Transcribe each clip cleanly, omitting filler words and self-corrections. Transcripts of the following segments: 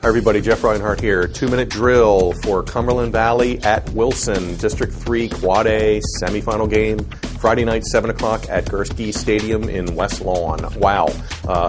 Everybody, Jeff Reinhardt here. 2-minute drill for Cumberland Valley at Wilson, District 3 Quad A semifinal game. Friday night, 7 o'clock at Gursky Stadium in West Lawn. Wow.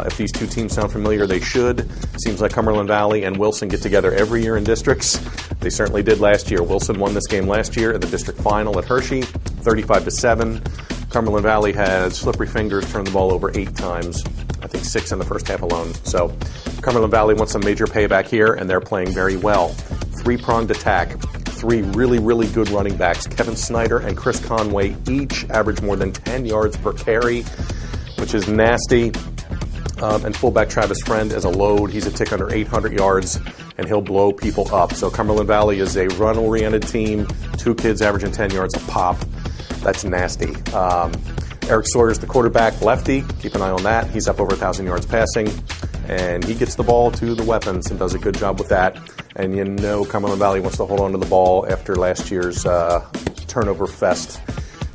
If these two teams sound familiar, they should. Seems like Cumberland Valley and Wilson get together every year in districts. They certainly did last year. Wilson won this game last year in the district final at Hershey, 35-7. Cumberland Valley had slippery fingers, turned the ball over 8 times. I think 6 in the first half alone. So Cumberland Valley wants some major payback here, and they're playing very well. 3-pronged attack. 3 really, really good running backs. Kevin Snyder and Chris Conway each average more than 10 yards per carry, which is nasty. And fullback Travis Friend is a load. He's a tick under 800 yards, and he'll blow people up. So Cumberland Valley is a run-oriented team. 2 kids averaging 10 yards a pop. That's nasty. Eric Sawyer's the quarterback, lefty. Keep an eye on that. He's up over 1,000 yards passing, and he gets the ball to the weapons and does a good job with that. And you know Cumberland Valley wants to hold on to the ball after last year's turnover fest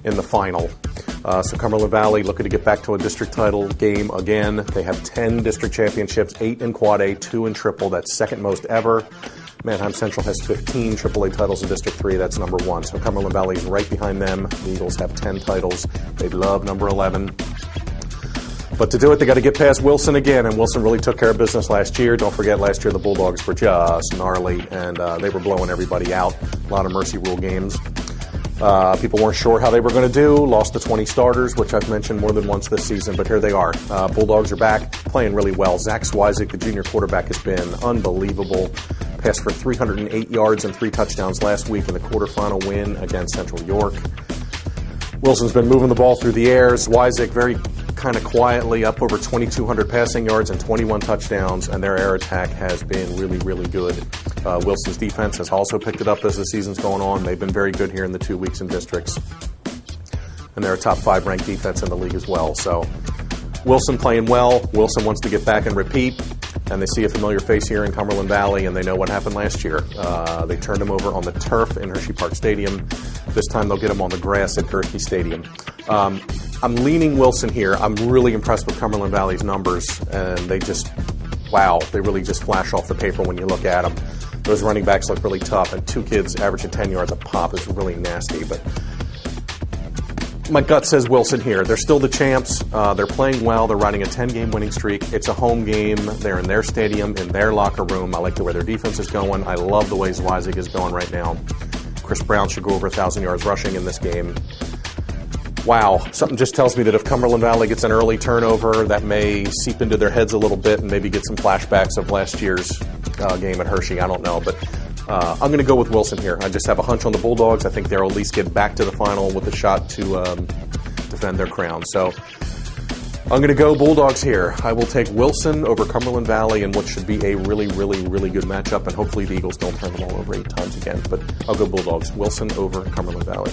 in the final. So Cumberland Valley looking to get back to a district title game again. They have 10 district championships, 8 in Quad A, 2 in Triple. That's second most ever. Manheim Central has 15 AAA titles in District 3. That's number 1. So Cumberland Valley is right behind them. The Eagles have 10 titles. They love number 11. But to do it, they got to get past Wilson again, and Wilson really took care of business last year. Don't forget, last year the Bulldogs were just gnarly, and they were blowing everybody out. A lot of mercy rule games. People weren't sure how they were going to do. Lost the 20 starters, which I've mentioned more than once this season, but here they are. Bulldogs are back, playing really well. Zach Swizik, the junior quarterback, has been unbelievable. Passed for 308 yards and 3 touchdowns last week in the quarterfinal win against Central York. Wilson's been moving the ball through the air. Swizik very kind of quietly up over 2,200 passing yards and 21 touchdowns, and their air attack has been really, really good. Wilson's defense has also picked it up as the season's going on. They've been very good here in the 2 weeks in districts. And they're a top 5 ranked defense in the league as well. So Wilson playing well. Wilson wants to get back and repeat. And they see a familiar face here in Cumberland Valley, and they know what happened last year. They turned him over on the turf in Hershey Park Stadium. This time they'll get him on the grass at Gursky Stadium. I'm leaning Wilson here. I'm really impressed with Cumberland Valley's numbers, and they just, wow, they really just flash off the paper when you look at them. Those running backs look really tough, and 2 kids averaging 10 yards a pop is really nasty. But my gut says Wilson here. They're still the champs. They're playing well. They're riding a 10-game winning streak. It's a home game. They're in their stadium, in their locker room. I like the way their defense is going. I love the way Zwizik is going right now. Chris Brown should go over 1,000 yards rushing in this game. Wow. Something just tells me that if Cumberland Valley gets an early turnover, that may seep into their heads a little bit and maybe get some flashbacks of last year's game at Hershey. I don't know, but I'm going to go with Wilson here. I just have a hunch on the Bulldogs. I think they'll at least get back to the final with a shot to defend their crown. So I'm going to go Bulldogs here. I will take Wilson over Cumberland Valley in what should be a really, really, really good matchup, and hopefully the Eagles don't turn the ball over 8 times again. But I'll go Bulldogs. Wilson over Cumberland Valley.